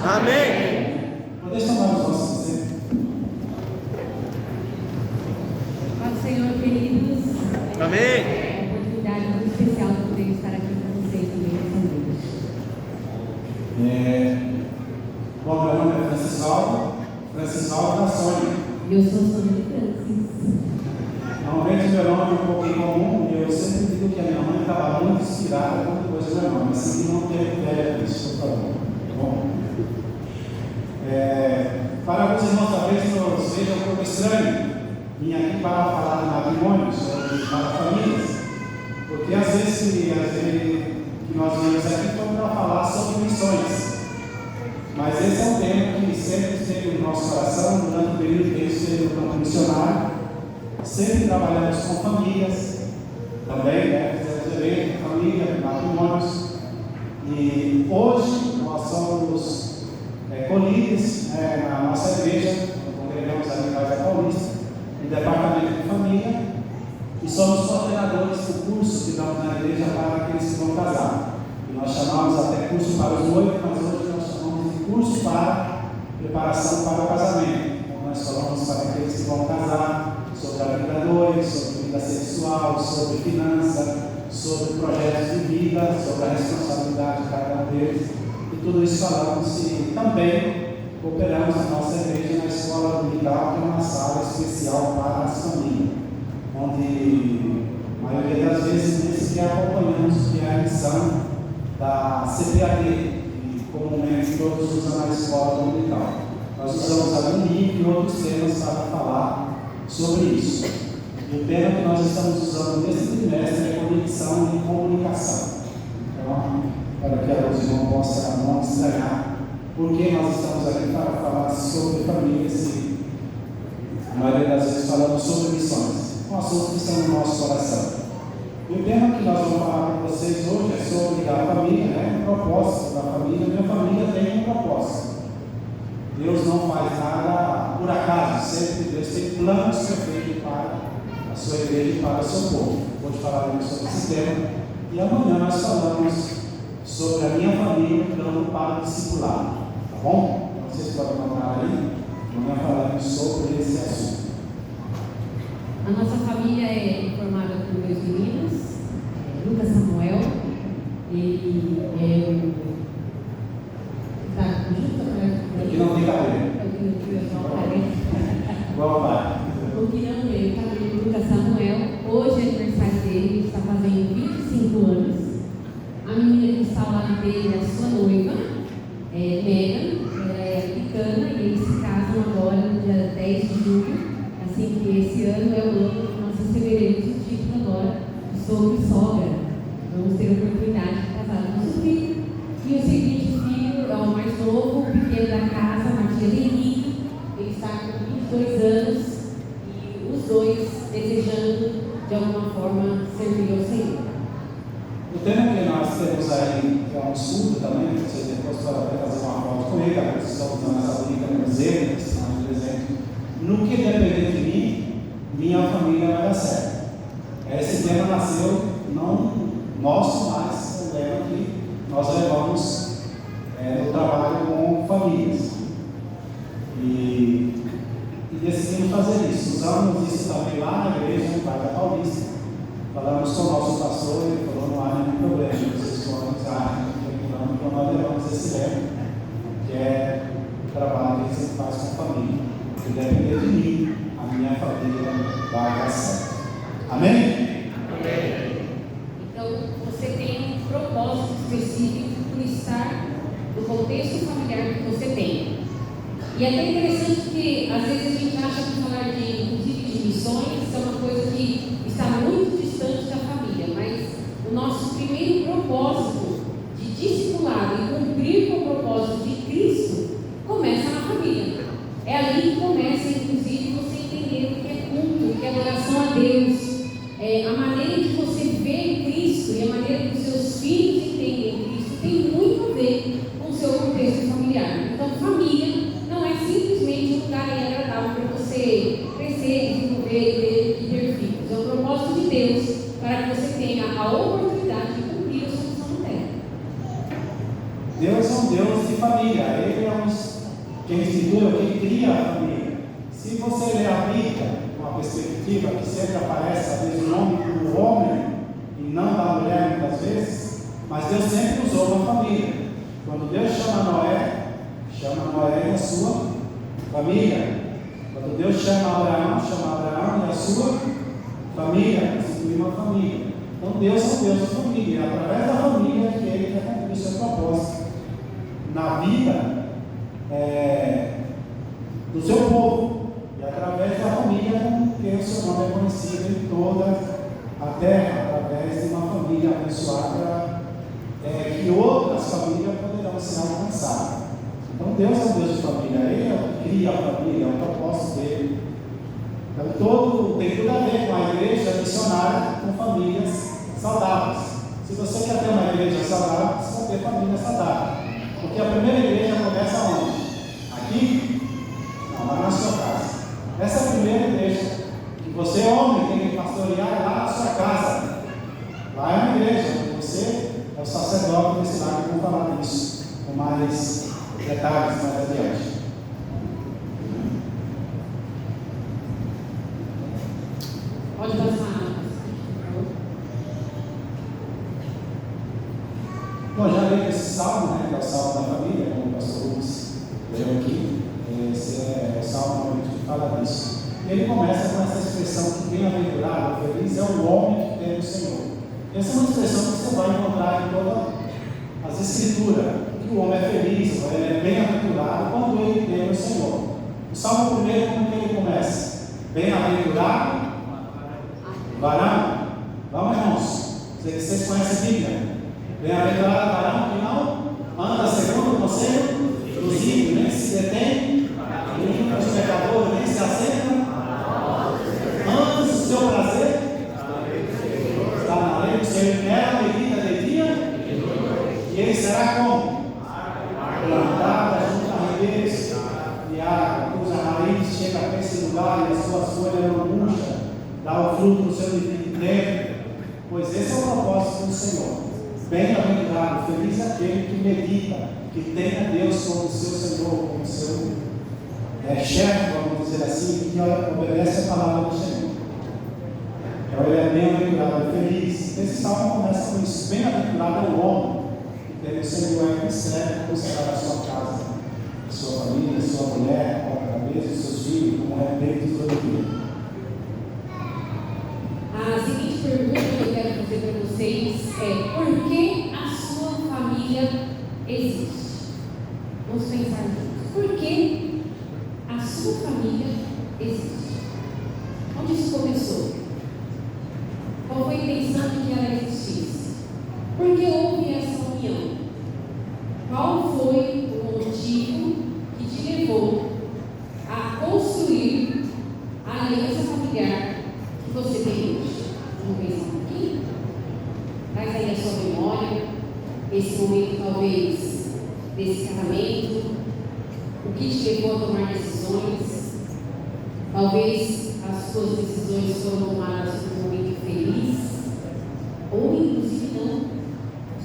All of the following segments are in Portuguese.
Amém. Podemos tomar os nossos exemplos. Paz do Senhor, queridos. Amém. É uma oportunidade muito especial de poder estar aqui com vocês também nessa noite. Bom, meu nome é Francisco da Sônia. E eu sou Sônia de Francis. Normalmente meu nome é um pouco incomum e eu sempre digo que a minha mãe estava muito inspirada com coisa do meu nome, assim que não teve ideia disso, por favor. Bom, para alguns irmãos talvez nos veja um pouco estranho vir aqui para falar de matrimônios ou para famílias, porque às vezes que nós viemos aqui foi para falar sobre missões. Mas esse é um tema que sempre esteve no nosso coração durante o período que eu esteve no campo missionário. Sempre trabalhamos com famílias, também, fizemos eventos, família, matrimônios. E hoje nós somos colíderes na nossa igreja, congregamos ali em Casa Paulista, no departamento de família, e somos coordenadores do curso que damos na igreja para aqueles que vão casar. E nós chamamos até curso para os noivos, mas hoje nós chamamos de curso para preparação para o casamento. Então, nós falamos para aqueles que vão casar sobre a vida dois, sobre vida sexual, sobre finança, sobre projetos de vida, sobre a responsabilidade de cada um deles. E tudo isso falamos e também cooperamos na nossa igreja na escola dominical, que é uma sala especial para as famílias, onde a maioria das vezes nesse que acompanhamos que é a missão da CPAD, que comumente todos usam na escola dominical. Nós usamos algum livro e outros temas para falar sobre isso. E o tema que nós estamos usando nesse trimestre é conexão e comunicação. Então, para que a irmã possa não estranhar, porque nós estamos aqui para falar sobre famílias e a maioria das vezes falamos sobre missões, um assunto que está no nosso coração. E o tema que nós vamos falar com vocês hoje é sobre a família, o propósito da família. Minha família tem um propósito. Deus não faz nada por acaso, sempre Deus tem planos perfeitos para a sua igreja e para o seu povo. Vou te falar sobre esse tema. E amanhã nós falamos sobre a minha família, um plano para o discipulado. Tá bom? Então vocês podem anotar aí. Amanhã falaremos sobre esse assunto. A nossa família é formada por dois meninos, Lucas Samuel, ele está junto com Aqui não tem cabelo. Vamos lá. O que não é o cabelo Lucas Samuel, hoje é aniversário dele, ele está fazendo 25 anos. A menina que está ao lado dele é a sua noiva, Megan, ela é africana e eles se casam agora no dia 10 de julho. Assim que esse ano é o ano que nós receberemos o título agora sobre sogra. Vamos ter a oportunidade de casar com nosso filho. E o seguinte filho é o mais novo, o pequeno da casa, Matias Henrique. Ele está com 22 anos e os dois desejando de alguma forma servir ao Senhor. O tema que nós temos aí, que é um estudo também, você depois pode fazer uma foto com ele, agora vocês estão usando essa linha no museu, esse sinal de presente. No que depender de mim, minha família vai dar certo. Esse tema nasceu não nosso, mas o tema que nós levamos no trabalho com famílias. E decidimos fazer isso. Usamos isso também lá na igreja, no Casa Paulista. Falamos com o nosso pastor, ele falou: não há nenhum problema, vocês podem usar, então nós levamos esse lema, que é o trabalho que você faz com a família. Se depender de mim, a minha família vai dar certo. Amém? Amém. Então, você tem um propósito específico por estar no contexto familiar que você tem. E é até interessante que, às vezes, a gente acha que falar inclusive de missões é uma coisa que está muito distante da família, mas o nosso primeiro propósito de discipulado e cumprir com o propósito de Cristo começa na família. É ali que começa, inclusive, você entender o que é culto, o que é adoração a Deus, a maneira que você vê Cristo e a maneira que os seus filhos entendem Cristo tem muito a ver com o seu contexto familiar. Então, família não é simplesmente um lugar agradável para você crescer, desenvolver e ter filhos. É o propósito de Deus para que você tenha a oportunidade de cumprir a sua missão na terra. Deus é um Deus de família. Ele é quem institui, quem cria a família. Se você ler a Bíblia com uma perspectiva que sempre aparece, às vezes, o nome do homem e não da mulher, muitas vezes, mas Deus sempre usou uma família. Quando Deus chama Noé e a sua família. Quando Deus chama Abraão e a sua família, institui uma família. Então Deus é o Deus da família, é através da família que Ele quer cumprir o seu propósito na vida do seu povo, e através da família que o seu nome é conhecido em toda a terra, através de uma família abençoada, que outras famílias poderão ser alcançadas. Então Deus é o Deus de família, Ele é o que cria a família, é o propósito dele. Então tem tudo a ver com a igreja missionária, com famílias saudáveis. Se você quer ter uma igreja saudável, você vai ter família saudável. Porque a primeira igreja começa onde? Aqui? Não, lá na sua casa. Essa é a primeira igreja que você, homem, tem que pastorear lá na sua casa. Lá é uma igreja, onde você é o sacerdote desse lar. Vamos falar disso com mais detalhes mais adiante. Pode passar. Bom, já li esse salmo, que é o salmo da família, como o pastor Lucas leu aqui. Esse é o salmo que fala disso. E ele começa com essa expressão que bem-aventurado, feliz é o homem que tem o Senhor. Essa é uma expressão que você vai encontrar em todas as escrituras, que o homem é feliz, ele é bem-aventurado quando ele tem o Senhor. O salmo primeiro, como que ele começa? Bem-aventurado varão. Vamos, irmãos, vocês conhecem a Bíblia. Bem-aventurado varão que não anda segundo o conselho dos ímpios, nem se detém os pecadores, nem se assenta. Antes o seu prazer está na lei do Senhor, era a medida de dia, e ele será como? Plantada junto a ribeiros de água, cuja raiz chega a esse lugar e as suas folhas não murcham, dá o fruto do seu devido tempo. Pois esse é o propósito do Senhor. Bem-aventurado, feliz é aquele que medita, que tem a Deus como seu Senhor, como seu chefe, vamos dizer assim, que obedece a palavra do Senhor. Então ele é bem-aventurado, feliz. Esse salmo começa com isso. Bem-aventurado é o homem que tem o Senhor que serve considerar a sua casa, a sua família, a sua mulher, a cabeça, os seus filhos, como respeito de todo mundo. A seguinte pergunta que eu quero fazer para vocês é: por que a sua família existe? Vamos pensar juntos. Por que a sua família existe? Onde isso começou? Qual foi a intenção de que ela existisse? Por que houve essa união? Qual foi o motivo que te levou a construir a aliança familiar que você tem hoje? Vamos pensar um pouquinho? Traz aí a sua memória, esse momento talvez desse casamento, o que te levou a tomar decisões. Talvez as suas decisões foram tomadas num momento feliz, ou inclusive não.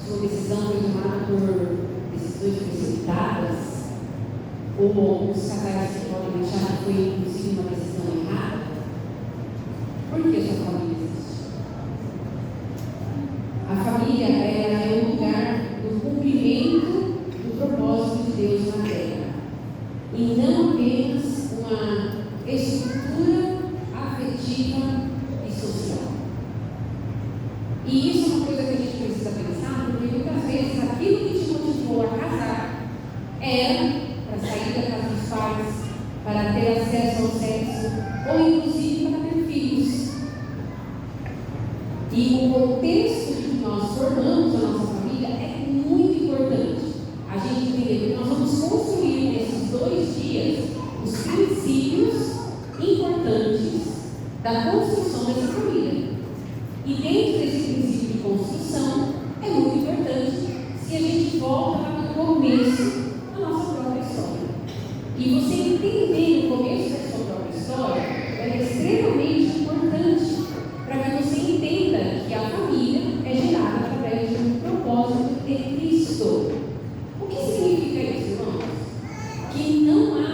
Sua decisão foi tomada por decisões precipitadas, ou alguns casais que podem achar que foi inclusive uma decisão errada. Por que sua família existe? A família é o lugar do cumprimento do propósito de Deus na terra, e não apenas uma estrutura afetiva e social. E isso é uma coisa que a gente precisa pensar, porque muitas vezes aquilo que te motivou a casar era para sair da casa dos pais, para ter acesso ao sexo, ou inclusive para ter filhos. E o contexto que nós formamos a nossa família é muito importante. A gente entender que nós vamos construir nesses 2 dias os princípios importantes da construção dessa família. E dentro desse princípio de construção, é muito importante se a gente volta para o começo da nossa própria história. E você entender o começo da sua própria história é extremamente importante para que você entenda que a família é gerada através de um propósito de Cristo. O que significa isso, irmãos? Que não há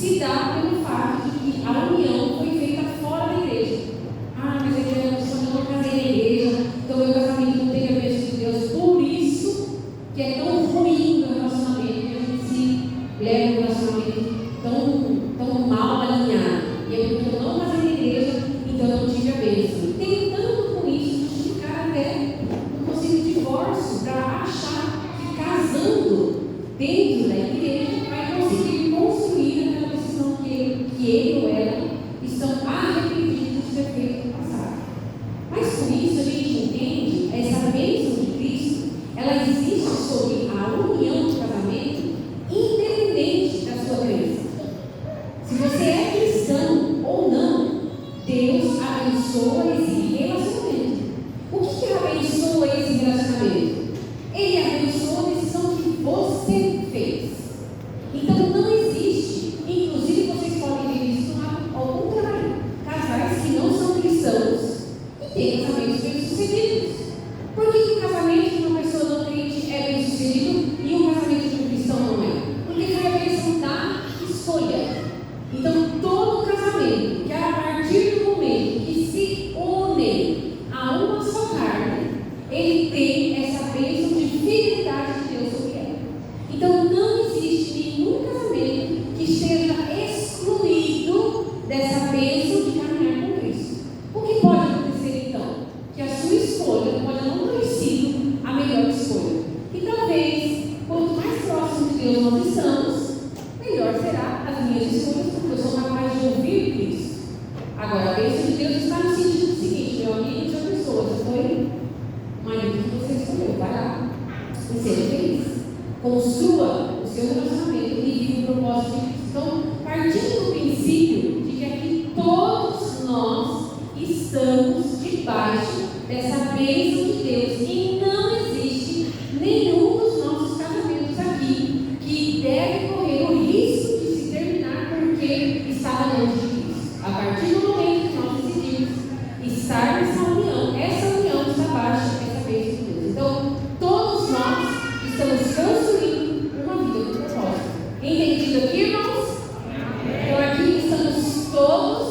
se dá pelo fato de que a união foi feita fora da igreja. Ah, mas é que eu não casei na igreja, então meu casamento não teve a bênção de Deus. Por isso que é tão ruim o relacionamento, que a gente se leva um relacionamento tão mal alinhado. E é porque eu não casei na igreja, então eu não tive a bênção. Tentando com isso justificar até um possível divórcio, para achar que casando dentro da igreja vai conseguir construir aquela decisão que ele ou ela estão arrependidos de ter feito no passado. Mas com isso a gente entende essa bênção de Cristo, ela existe sobre a união do casamento, independente da sua crença. Se você é cristão ou não, Deus abençoa esse relacionamento. O que abençoa esse relacionamento? Ele abençoa a decisão que você fez. Então não existe, inclusive vocês podem ver isso ao contrário, casais que não são cristãos e têm casamentos bem-sucedidos. Por que o casamento de uma pessoa não crente é bem-sucedido e o casamento de um cristão não é? Porque foi a bênção da escolha. Então todo casamento que a partir do momento que se une a uma só carne, ele tem essa bênção de fidelidade de Deus sobre ela. Então não existe nenhum casamento que esteja excluído dessa bênção de caminhar com Cristo. O que pode acontecer então? Que a sua escolha pode não ter sido a melhor escolha. E talvez, quanto mais próximo de Deus nós estamos, melhor será as minhas escolhas, porque eu sou capaz de ouvir Cristo. Agora, a bênção de Deus está no sentido seguinte: meu amigo, já pensou, já foi o marido que você escolheu, vai lá e seja feliz. Construa o seu relacionamento e viva o propósito de Cristo. Então, partindo do princípio de que aqui todos nós estamos debaixo dessa bênção de Deus e não existe nenhum dos nossos casamentos aqui que deve correr o risco de se terminar porque estava longe de Cristo. A partir do momento que nós decidimos estar nessa união está abaixo dessa bênção de Deus. Então, todos nós estamos construindo uma vida com propósito. Entendido aqui, irmãos? Então, aqui estamos todos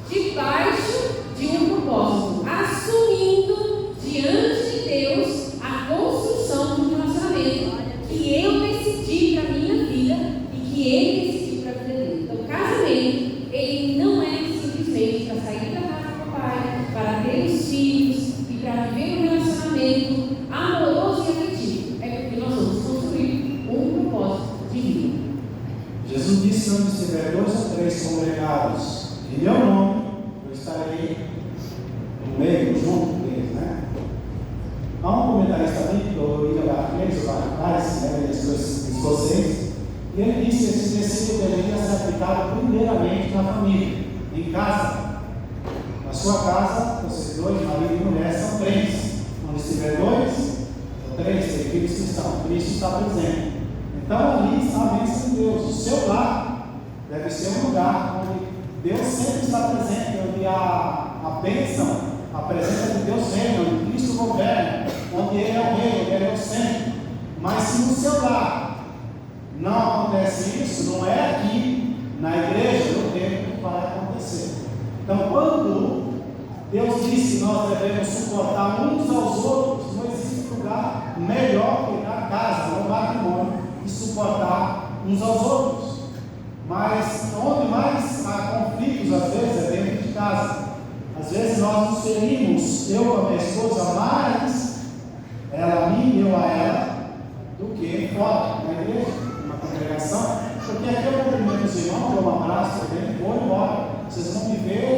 debaixo de um propósito, assumindo diante de Deus a construção de um relacionamento que eu decidi para a minha vida e que Ele decidiu para a vida dele. Então, o casamento, ele não é simplesmente para sair da casa do pai, para ter os filhos e para viver um relacionamento amoroso e afetivo. É porque nós vamos construir um propósito de vida. Jesus disse: onde estiver 2 ou 3 congregados em meu nome, eu estarei no meio, junto deles, né? Há um comentarista bíblico, o William Barclay, escocês, e ele disse que esse versículo deveria ser aplicado primeiramente na família, em casa. Na sua casa, vocês dois, marido e mulher, são crentes. Onde estiver 2 ou 3, tem filhos cristãos, Cristo está presente. Então ali está a bênção de Deus. O seu lar deve ser um lugar onde Deus sempre está presente, onde a bênção, a presença de Deus reina, onde Cristo governa, onde Ele é o rei, onde Ele é o centro. Mas se no seu lar não acontece isso, não é aqui na igreja, no templo, que vai acontecer. Então, quando Deus disse que nós devemos suportar uns aos outros, não existe lugar melhor que na casa, no matrimônio, e suportar uns aos outros. Mas onde mais há conflitos, às vezes, é dentro de casa. Às vezes nós nos ferimos, eu com a minha esposa, mais ela a mim, eu a ela, do que fora, na igreja, numa congregação. Porque aqui eu cumprimento os irmãos, dou um abraço, vou embora. Vocês vão me ver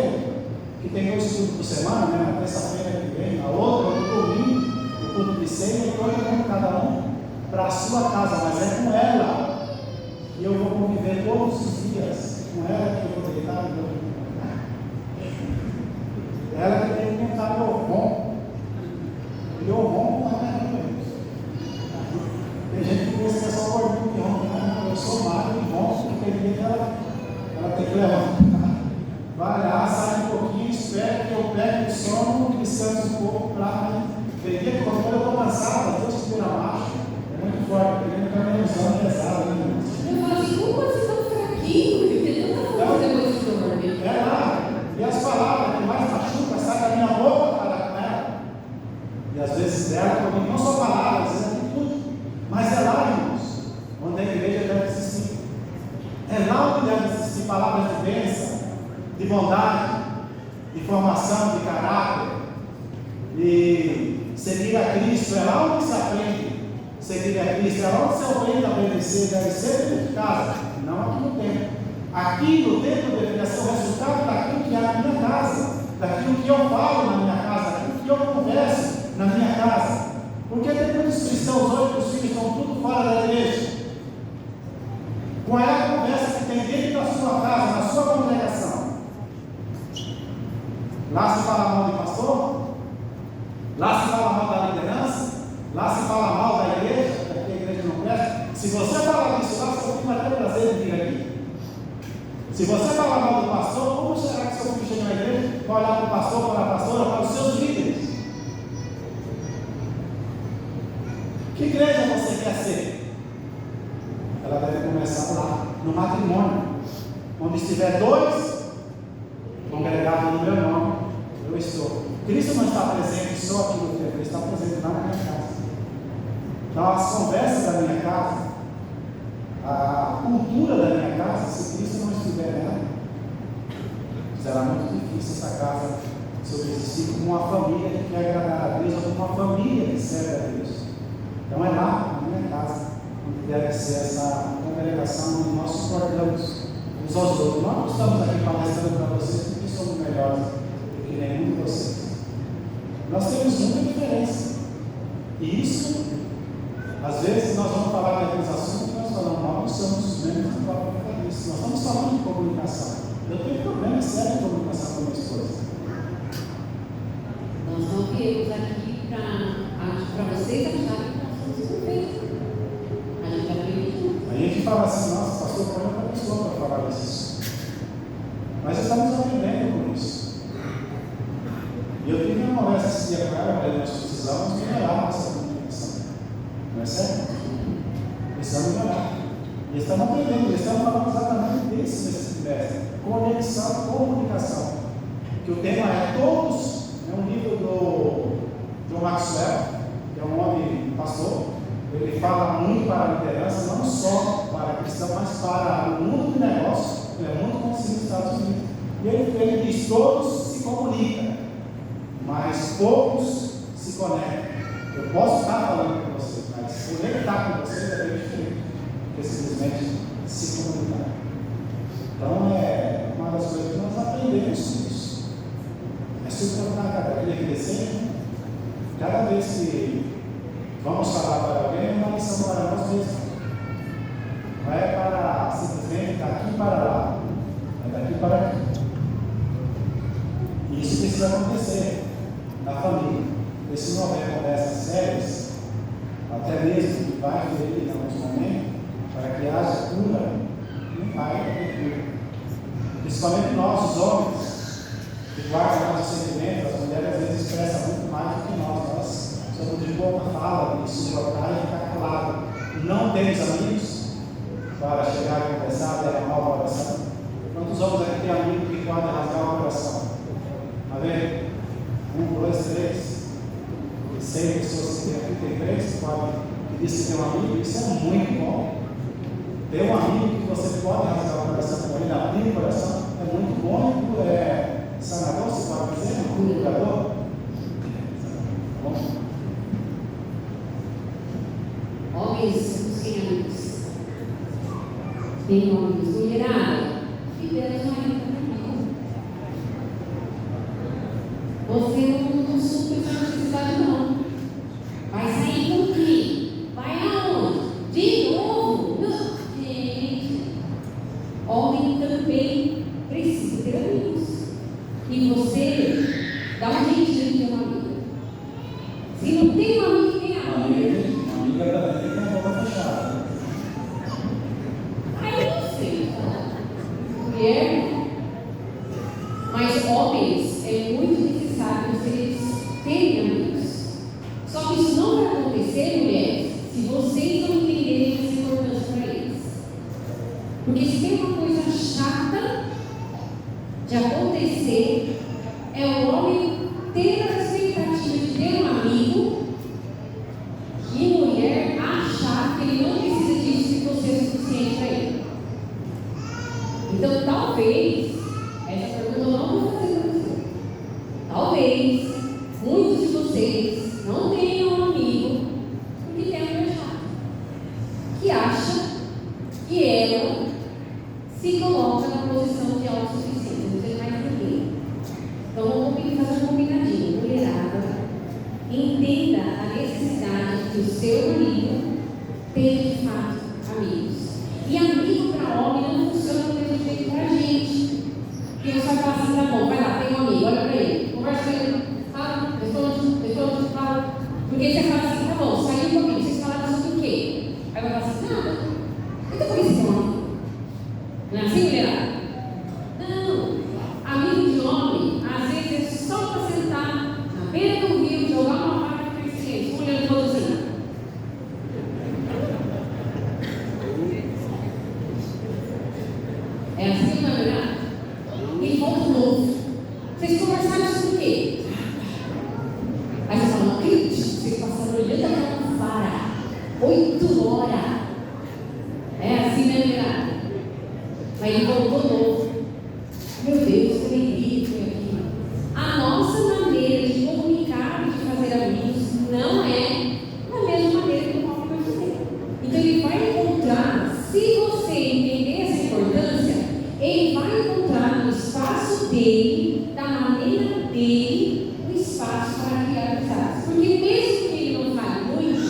que tem 2 cultos por semana, né? Na terça-feira que vem, na outra, no domingo, no culto de ceia, e todo mundo, cada um para a sua casa, mas é com ela que eu vou conviver todos os dias, com ela que eu vou deitar no meu. Ela que tem que contar meu rom. Meu rom não é isso. Tem gente que pensa que é só o gordinho de rom, né? Eu sou magro de rom, porque tem que ela tem que levantar. Vai lá, sai um pouquinho, espera que eu pegue o sono, descanse um pouco para ver que quando eu estou cansado, Deus te vira macho. Muito forte, porque ele não está nem usando pesado, né? Eu falo assim, como vocês estão fraquinhos, entendeu? lá de palavras de bênção, de bondade, de formação, de caráter, de seguir a Cristo. É lá onde se aprende a seguir a Cristo, é lá onde se aprende a obedecer. Deve ser dentro de casa, não aqui no templo. Aqui no templo deveria ser o resultado daquilo que há na minha casa, daquilo que eu falo na minha casa, daquilo que eu converso na minha casa. Porque tem muitos cristãos hoje que os filhos estão tudo fora da igreja. Qual é a conversa que tem dentro da sua casa, na sua congregação? Lá se fala mal do pastor? Lá se fala mal da liderança? Lá se fala mal da igreja, porque a igreja não presta? Se você falar disso lá, seu filho vai ter prazer de vir aqui. Se você falar mal do pastor, como será que seu filho chega na igreja, vai olhar para o pastor, para a pastora, para os seus líderes? Que igreja você quer ser? Ela deve começar lá, no matrimônio, onde estiver dois congregados no meu nome, eu estou. Cristo não está presente só aqui no templo, Ele está presente lá na minha casa. Então, as conversas da minha casa, a cultura da minha casa, se Cristo não estiver nela, será muito difícil essa casa subsistir como uma família que quer agradar a Deus, ou como uma família que serve a Deus. Então é lá, na minha casa, onde deve ser essa congregação onde nós suportamos uns aos outros. Nós não estamos aqui palestrando para vocês porque somos melhores do que nenhum de vocês. Nós temos muita diferença. E isso, às vezes, nós vamos falar daqueles assuntos que nós falamos, nós não somos os membros do próprio Apocalipse. Nós estamos falando de comunicação. Eu tenho problema sério de comunicação com a minha esposa. Nós não viemos aqui para vocês acharem que nós somos perfeitos. A gente aprende. A gente fala assim, nossa, pastor, põe outra pessoa para falar disso. Mas estamos aprendendo com isso. E eu tive uma conversa esse dia com ela, porque nós precisamos melhorar a nossa comunicação. Não é certo? Precisamos melhorar. E estamos aprendendo, estamos falando exatamente disso nesse trimestre. Conexão, comunicação. Que o tema é todos, é um livro do John Maxwell, que é um homem pastor. Ele fala muito para a liderança, não só para a cristã, mas para o mundo de negócio. Ele é muito conhecido nos Estados Unidos. E ele diz: todos se comunicam, mas poucos se conectam. Eu posso estar falando com vocês, mas conectar com vocês é bem diferente do que simplesmente se comunicar. Então é uma das coisas que nós aprendemos com isso. É suportar cada dia crescer. Cada vez que vamos falar para alguém, é uma lição para nós mesmos. Não é para simplesmente daqui para lá, é daqui para aqui. E isso precisa acontecer na família. E se não houver conversas sérias, até mesmo que vai ferir em alguns momentos, para que haja cura, não vai haver cura. Principalmente nós, os homens, que guardam nossos sentimentos, as mulheres às vezes expressam muito mais do que nós. Nós somos de pouca fala, de suportar e ficar calado. Não temos amigos para chegar e conversar, derramar o coração. Quantos homens aqui têm amigos que podem rasgar o coração? Está vendo? 1, 2, 3. 100 pessoas que tem aqui, tem 3 que dizem que tem um amigo. Isso é muito bom. Ter um amigo que você pode rasgar o coração com ele, abrir o coração, é muito bom. É sanador, você pode dizer, curador. Bom. Homens, busquem amigos. Tem homens, mulherada, que Deus não é comigo. Você não supre sua necessidade, não. Vai sair com quem? Vai aonde? De novo? Não. Gente, homem também precisa ter amigos. E você dá um jeitinho de ter uma amiga. Se não tem uma amiga, tem amiga. Uma amiga também tem uma boca fechada. Aí eu não sei, mulher, mas homens, é muito necessário vocês terem amigos. Só que isso não vai acontecer, mulheres, se vocês não entenderem essa importância para eles. Porque se tem uma coisa chata de acontecer, é o homem ter a expectativa de ter um amigo e mulher achar que ele não precisa disso e você é suficiente para ele. Então, talvez, essa pergunta eu não vou fazer para você. Talvez muitos de vocês não tenham um amigo porque tem um chato, que acha que ela se coloca na posição de autossuficiência, não tem mais ninguém. Então, vamos fazer um combinadinho. Mulherada, entenda a necessidade que o seu marido tem de fato amigos. E amigo para homem não funciona do mesmo jeito para a gente. Porque você vai falar assim, tá bom, vai lá, tem um amigo, olha para ele, conversa com ele, fala, responde, fala. Porque você fala assim, tá bom, saiu comigo, vocês falaram sobre o quê? Aí vai falar assim, nada. Então por que vocês estão aqui? Não é assim, mulherada? Não. Amigo de homem, às vezes é só para sentar na beira do rio, jogar uma faca para esse olhando para assim. É assim, não é verdade? E volta de novo. Vocês conversaram sobre o quê? Aí você fala, não acredito, vocês passaram olhando aquela vara 8 horas. É assim, né, verdade? Aí ele voltou de novo. Meu Deus, que delícia aqui. A nossa maneira de comunicar e de fazer amigos não é da mesma maneira que o Paulo vai fazer. Então ele vai encontrar, se você entender essa importância, ele vai encontrar no espaço dele, da maneira dele, o espaço para criar amizades. Porque mesmo que ele não fale muito,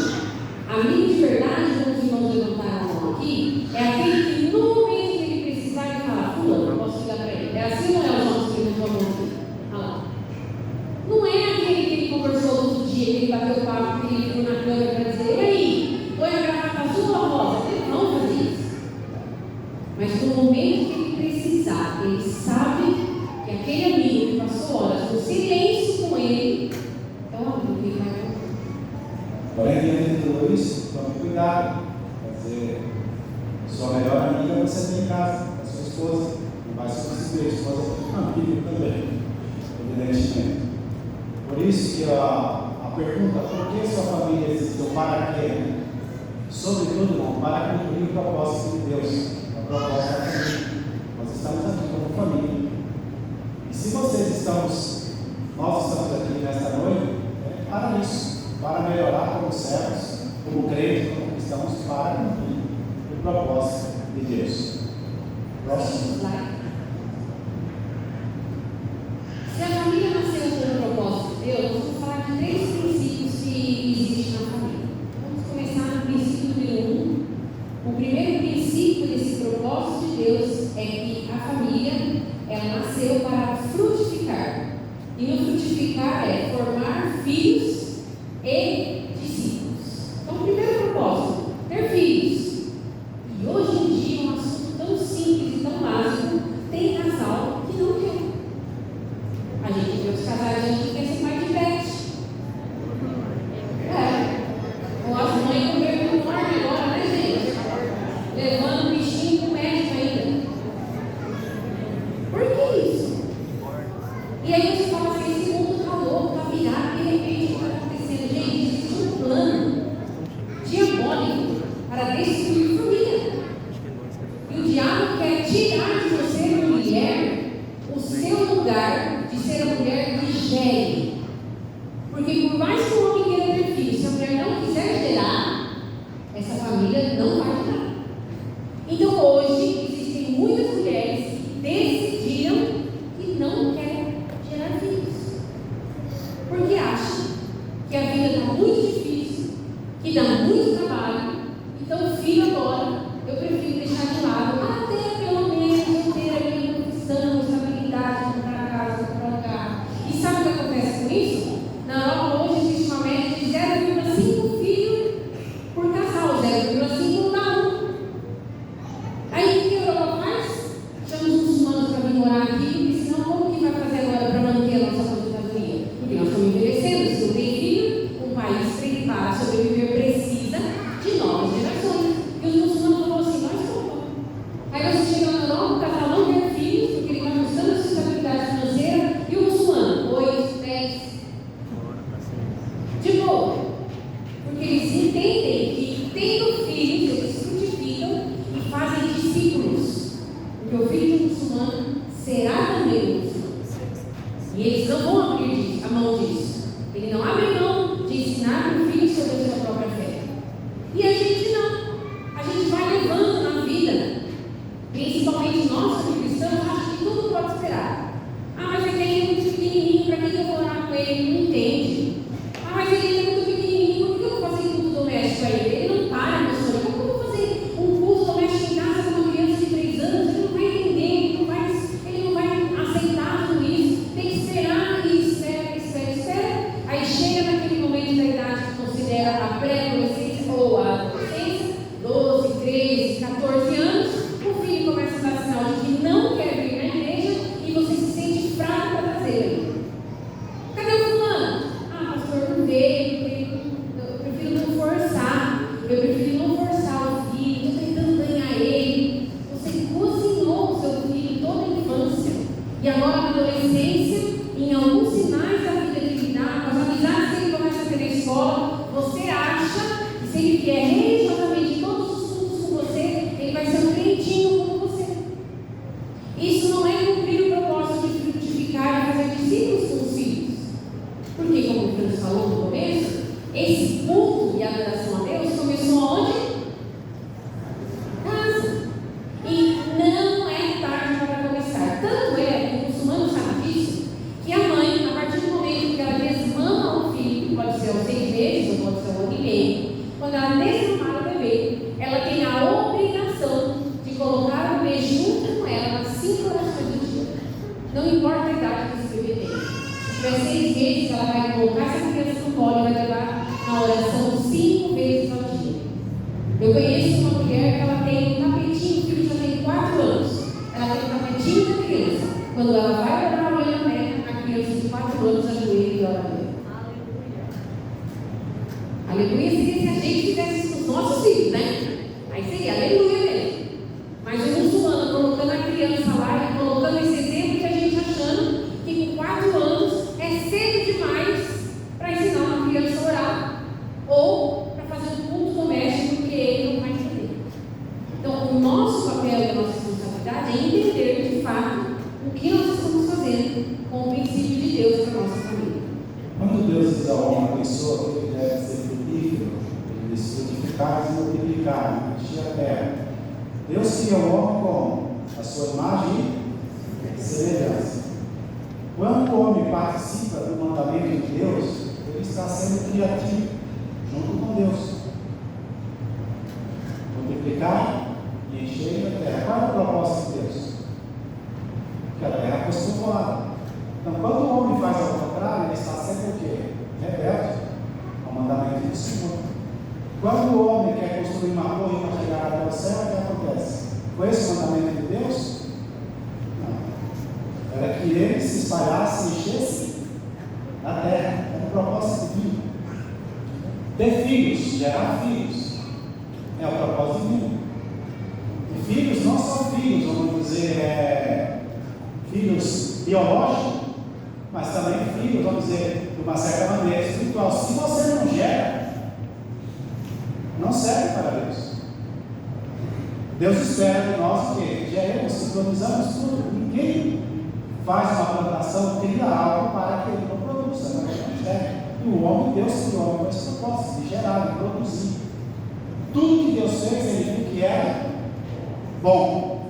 amigo de verdade, como os irmãos levantaram aqui, é aquele que no momento que ele precisar, ele fala, fulano, eu posso ligar para ele. É assim ou não é os nossos que levantou a mão aqui? Olha lá. Não é aquele que ele conversou todo dia, que ele bateu o papo, que ele ficou na câmera para dizer, e aí, põe a gravata azul ou rosa? Ele não faz isso. Mas no momento que ele precisar, ele sabe que aquele amigo que passou horas no silêncio com ele é um amigo que ele vai encontrar. Porém, diante de tudo isso, tome cuidado. Quer dizer, sua melhor amiga você tem em casa, a sua esposa. Não vai substituir a esposa com um amigo também, evidentemente. Por isso que a pergunta, por que sua família existe? Ou para quê? Né? Sobretudo, não, para cumprir o propósito de Deus, a proposta da família. Nós estamos aqui como família. E se nós estamos aqui nesta noite, para isso, para melhorar como servos, como crentes, como cristãos, para cumprir o propósito de Deus. Próximo slide. Se a família nasceu com o propósito de Deus, vamos falar de 3 princípios que existem na família. Vamos começar no princípio número 1. O primeiro princípio desse propósito de Deus é que a família, ela nasceu para frutificar. E no frutificar é formar filhos e discípulos. Então, o primeiro propósito, ter filhos. E hoje em dia, um assunto tão simples e tão básico, tem casal que não quer. A gente vê os casais que quer ser pai de pet. Ou as mães com vergonha agora, né, gente? Levando o bichinho pro médico ainda. Por que isso? E aí você fala assim, esse mundo tá louco, tá virado, de repente o que está acontecendo? Gente, existe um plano diabólico para destruir família. E o diabo quer tirar de você, mulher, o seu lugar de ser a mulher que gere. Porque por mais que o homem queira ter filho, se a mulher não quiser gerar, essa família não vai gerar. Então hoje existem muitas mulheres que decidiram que não querem gerar filhos. Porque acham que a vida está muito difícil, que dá muito trabalho. Então o filho agora eu prefiro deixar de lado até pelo menos eu ter a minha profissão, estabilidade, comprar a casa, comprar o carro. E sabe o que acontece com isso? Na Europa hoje existe uma média de 0,5 filhos por casal, 0,5 dá 1. Aí o que a Europa faz? Chama os muçulmanos para vir morar aqui, e senão como que vai fazer agora para manter a nossa aposentadoria? Porque nós estamos envelhecendo, se não tem filho, um país para sobreviver precisa de novas gerações. E os muçulmanos falaram assim, nós somos. uma mulher que ela tem um tapetinho, o filho já tem 4 anos. Ela tem um tapetinho da criança. Quando ela vai para a orelha dela, a criança de 4 anos ajoelha e ora a Deus. Aleluia seria se a gente fizesse isso com os nossos filhos, né? Aí seria aleluia mesmo. Mas o muçulmano colocando a criança lá e colocando esse exemplo que a gente achando que com 4 anos é cedo demais para ensinar uma criança a orar ou para fazer um culto doméstico porque ele não vai entender. Então, o nosso papel e a nossa responsabilidade é entender de fato o que nós estamos fazendo com o princípio de Deus para a nossa família. Quando Deus diz ao homem, a pessoa que ele deve ser frutífero, ele diz frutificar e multiplicar, encher a terra. Deus cria o homem com a sua imagem e semelhança. Quando o homem participa do mandamento de Deus, ele está sendo criativo, junto com Deus. Multiplicar e encher a terra. Qual é a proposta de Deus? Que a terra fosse povoada. Então, quando o homem faz ao contrário, ele está sendo o quê? Rebelde ao mandamento do Senhor. Quando o homem quer construir uma torre para chegar até o céu, o que acontece? Foi esse o mandamento de Deus? Não. Era que ele se espalhasse e enchesse a terra. Era o propósito divino. Ter filhos, gerar filhos, é o propósito divino. E filhos não são filhos, vamos dizer, filhos biológicos, mas também filhos, vamos dizer, de uma certa maneira espiritual. Se você não gera, não serve para Deus. Deus espera de nós que geremos, sincronizamos tudo. Ninguém faz uma plantação, cria algo para que ele não produza, mas não gera. E o homem, Deus criou o homem com esse propósito de gerar, de produzir. Tudo que Deus fez, ele viu que era bom.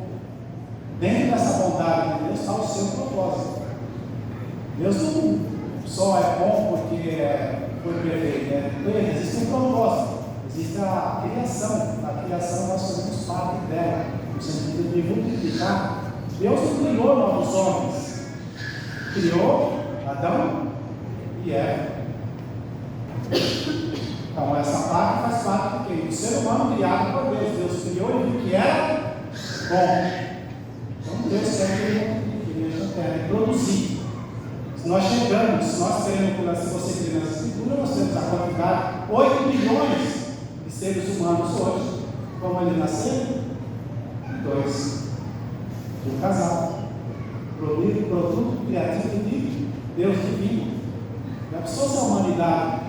Dentro dessa bondade de Deus está o seu propósito. Deus não só é bom porque foi perfeito, né? Existe um propósito, existe a criação. A criação nós fazemos parte dela, no sentido de multiplicar. Deus não criou novos homens, criou Adão e Eva. Então essa parte faz parte do quê? Do ser humano criado por Deus. Deus criou e viu que era bom. Então Deus quer que a gente produzir. Se nós chegamos, se nós queremos, se você crê nessa escritura, nós temos a quantidade 8 bilhões de seres humanos hoje. Como eles nasceram? 2. De um casal. Produto criativo de Deus divino. Já pensou se a humanidade,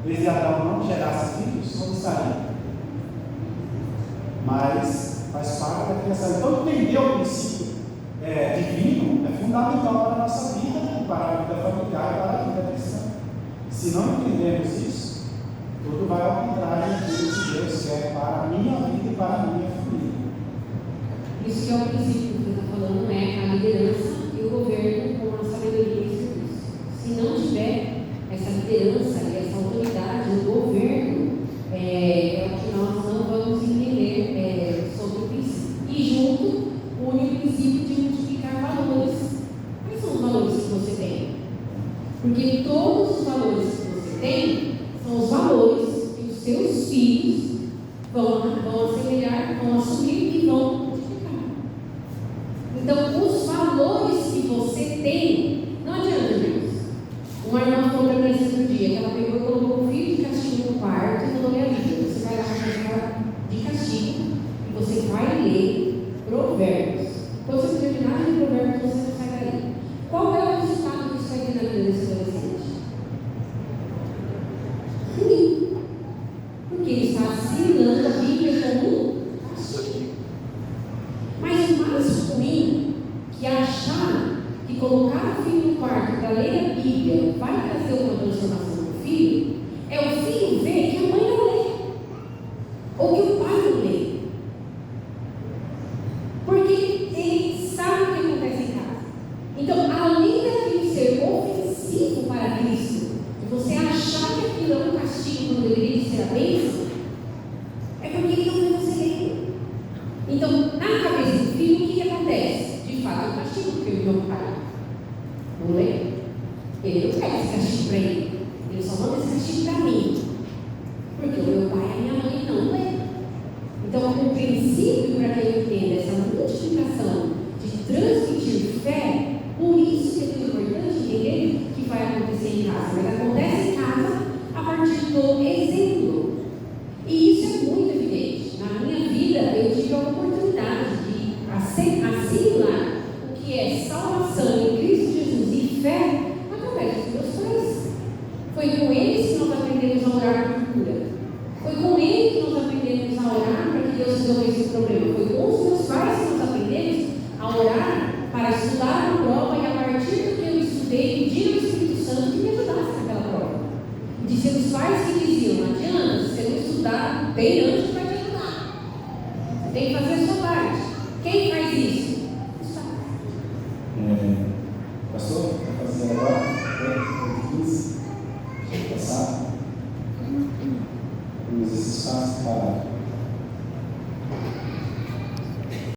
desde Adão, não gerasse filhos? Como estaria? Mas faz parte da criação. Então, entender o princípio divino é fundamental para a nossa vida, para a vida familiar, para a vida cristã. Se não entendermos isso, tudo vai ao contrário do que Deus quer para a minha vida e para a minha família. Isso que é o princípio que você está falando, a liderança e o governo com a sabedoria e serviço. Se não tiver essa liderança e essa autoridade no governo, é o que nós não vamos entender sobre o princípio. E junto, une o princípio de multiplicar valores. Quais são os valores que você tem? Porque todos os valores que você tem são os valores que os seus filhos vão assemelhar, vão assumir e vão multiplicar. Então, os valores que você tem, não adianta, Deus. Uma irmã falou para mim esse outro dia que ela pegou e colocou o filho de castigo no quarto e falou: minha vida, você vai lá de castigo e você vai ler Provérbios. Quando você terminar de Provérbios, você não sai daí. Qual é o resultado que isso vai ter na vida desse adolescente? Ruim. Porque ele está assinando a Bíblia como castigo. Mas o mais ruim que achar que colocar o filho no quarto para ler a Bíblia vai trazer uma transformação no filho, é o filho ver que a mãe não lê, ou que o pai não lê. Porque ele sabe o que acontece em casa. Então, além daquilo ser ofensivo para Cristo, e você achar que aquilo é um castigo quando deveria ser a bênção, é porque ele não vê você ler. Então, na cabeça do filho, o que acontece? De fato, é um castigo, porque o meu pai não lê. Ele não quer esse castigo para ele. Ele só manda esse castigo para mim. Porque o meu pai e a minha mãe não lê. Então, o princípio, para que eu entenda essa multiplicação de transmitir fé, por isso que é tão importante entender que vai acontecer em casa. Mas acontece em casa a partir do exemplo. E isso é muito evidente. Na minha vida, eu tive a oportunidade de assimilar o que é salvação em Cristo Jesus e fé através dos meus pais. Foi com eles que nós aprendemos a orar por cura. Foi com eles que nós aprendemos a orar para que Deus resolvesse o problema. Foi com os meus pais que nós aprendemos a orar para estudar a prova e, a partir do que eu estudei, pedir ao Espírito Santo que me ajudasse naquela prova. De seus pais que diziam: não adianta, se você não estudar bem antes, vai te ajudar. Você tem que fazer a sua parte. Quem faz isso?